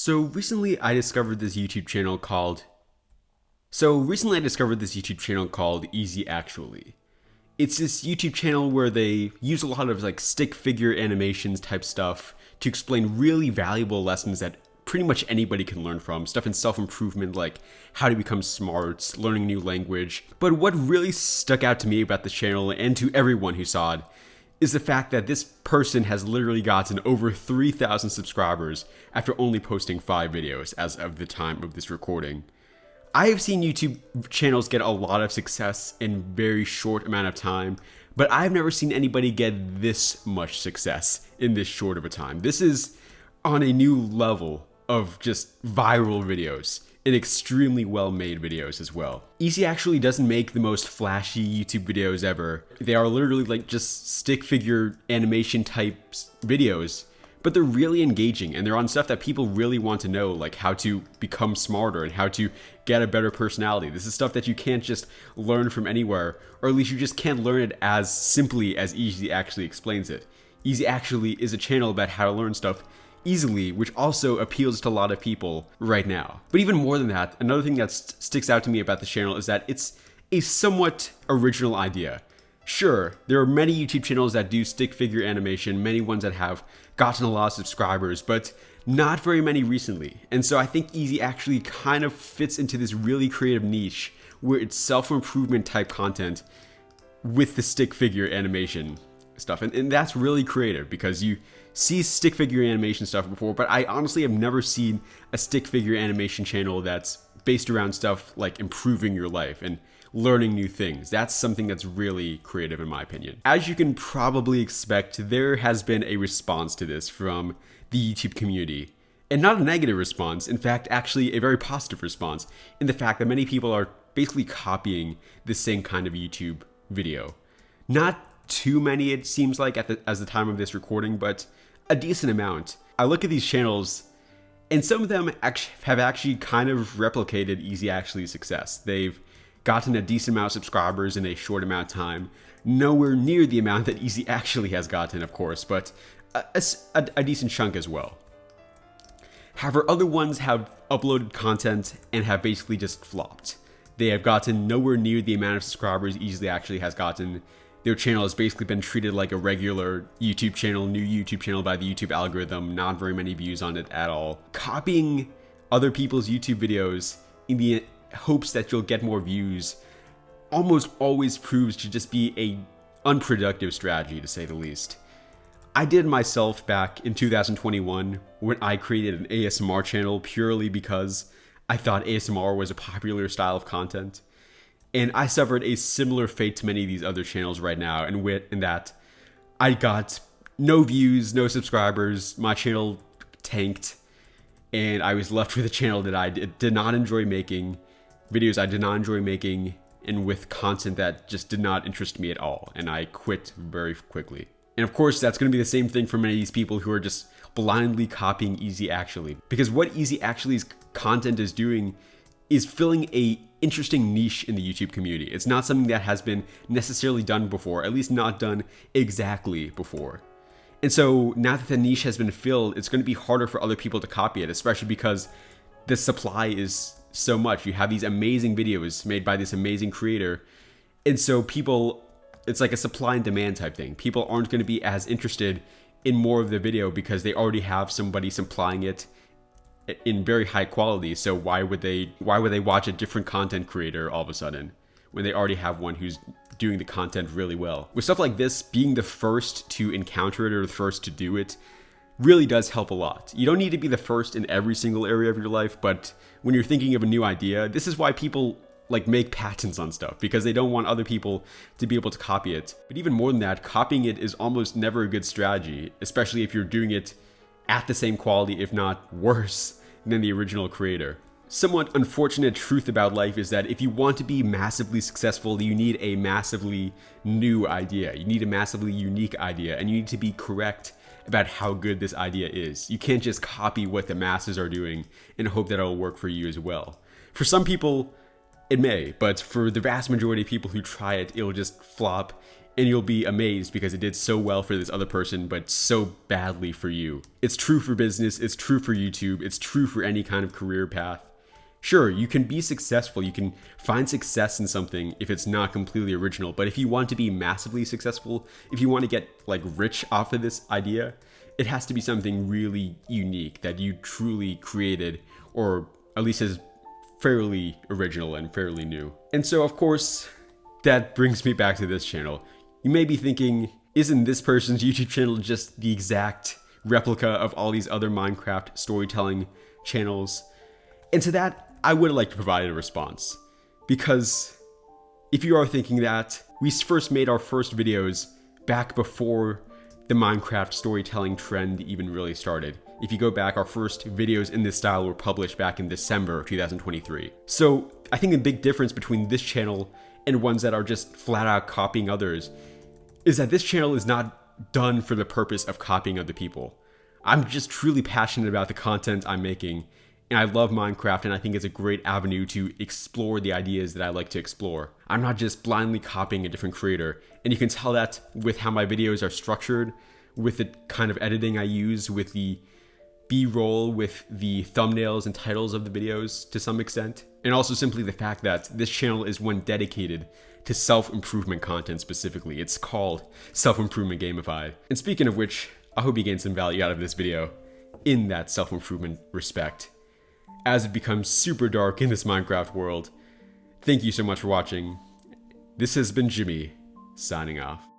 So recently I discovered this YouTube channel called Easy Actually. It's this YouTube channel where they use a lot of like stick figure animations type stuff to explain really valuable lessons that pretty much anybody can learn from. Stuff in self-improvement like how to become smart, learning a new language. But what really stuck out to me about the channel and to everyone who saw it is the fact that this person has literally gotten over 3,000 subscribers after only posting 5 videos as of the time of this recording. I have seen YouTube channels get a lot of success in very short amount of time, but I've never seen anybody get this much success in this short of a time. This is on a new level of just viral videos and extremely well-made videos as well. Easy actually doesn't make the most flashy YouTube videos ever. They are literally like just stick figure animation type videos, but they're really engaging and they're on stuff that people really want to know, like how to become smarter and how to get a better personality. This is stuff that you can't just learn from anywhere, or at least you just can't learn it as simply as Easy Actually explains it. Easy Actually is a channel about how to learn stuff easily, which also appeals to a lot of people right now. But even more than that, another thing that sticks out to me about this channel is that it's a somewhat original idea. Sure, there are many YouTube channels that do stick figure animation, many ones that have gotten a lot of subscribers, but not very many recently. And so I think Easy actually kind of fits into this really creative niche where it's self-improvement type content with the stick figure animation stuff. And that's really creative because you see stick figure animation stuff before, but I honestly have never seen a stick figure animation channel that's based around stuff like improving your life and learning new things. That's something that's really creative in my opinion. As you can probably expect, there has been a response to this from the YouTube community. And not a negative response, in fact, actually a very positive response in the fact that many people are basically copying the same kind of YouTube video. Not too many, it seems like, as the time of this recording, but a decent amount. I look at these channels, and some of them have actually kind of replicated Easy Actually's success. They've gotten a decent amount of subscribers in a short amount of time. Nowhere near the amount that Easy Actually has gotten, of course, but a decent chunk as well. However, other ones have uploaded content and have basically just flopped. They have gotten nowhere near the amount of subscribers Easy Actually has gotten. Their channel has basically been treated like a regular YouTube channel, new YouTube channel by the YouTube algorithm, not very many views on it at all. Copying other people's YouTube videos in the hopes that you'll get more views almost always proves to just be a unproductive strategy, to say the least. I did myself back in 2021 when I created an ASMR channel purely because I thought ASMR was a popular style of content. And I suffered a similar fate to many of these other channels right now, in that I got no views, no subscribers, my channel tanked, and I was left with a channel that I did not enjoy making, videos I did not enjoy making, and with content that just did not interest me at all, and I quit very quickly. And of course, that's going to be the same thing for many of these people who are just blindly copying Easy Actually. Because what Easy Actually's content is doing is filling a interesting niche in the YouTube community. It's not something that has been necessarily done before, at least not done exactly before. And so now that the niche has been filled, it's going to be harder for other people to copy it, especially because the supply is so much. You have these amazing videos made by this amazing creator. And so people, it's like a supply and demand type thing. People aren't going to be as interested in more of the video because they already have somebody supplying it in very high quality. So why would they watch a different content creator all of a sudden when they already have one who's doing the content really well? With stuff like this, being the first to encounter it or the first to do it really does help a lot. You don't need to be the first in every single area of your life, but when you're thinking of a new idea, this is why people like make patents on stuff, because they don't want other people to be able to copy it. But even more than that, copying it is almost never a good strategy, especially if you're doing it at the same quality, if not worse, than the original creator. Somewhat unfortunate truth about life is that if you want to be massively successful, you need a massively new idea. You need a massively unique idea, and you need to be correct about how good this idea is. You can't just copy what the masses are doing and hope that it'll work for you as well. For some people, it may, but for the vast majority of people who try it, it'll just flop and you'll be amazed because it did so well for this other person, but so badly for you. It's true for business, it's true for YouTube, it's true for any kind of career path. Sure, you can be successful, you can find success in something if it's not completely original, but if you want to be massively successful, if you want to get like rich off of this idea, it has to be something really unique that you truly created, or at least is fairly original and fairly new. And so of course, that brings me back to this channel. You may be thinking, isn't this person's YouTube channel just the exact replica of all these other Minecraft storytelling channels? And to that, I would like to provide a response. Because if you are thinking that, we first made our first videos back before the Minecraft storytelling trend even really started. If you go back, our first videos in this style were published back in December 2023. So I think the big difference between this channel and ones that are just flat out copying others is that this channel is not done for the purpose of copying other people. I'm just truly passionate about the content I'm making, and I love Minecraft, and I think it's a great avenue to explore the ideas that I like to explore. I'm not just blindly copying a different creator, and you can tell that with how my videos are structured, with the kind of editing I use, with the B-roll, with the thumbnails and titles of the videos to some extent, and also simply the fact that this channel is one dedicated to self-improvement content specifically. It's called Self-Improvement Gamified. And speaking of which, I hope you gained some value out of this video in that self-improvement respect. As it becomes super dark in this Minecraft world, thank you so much for watching. This has been Jimmy, signing off.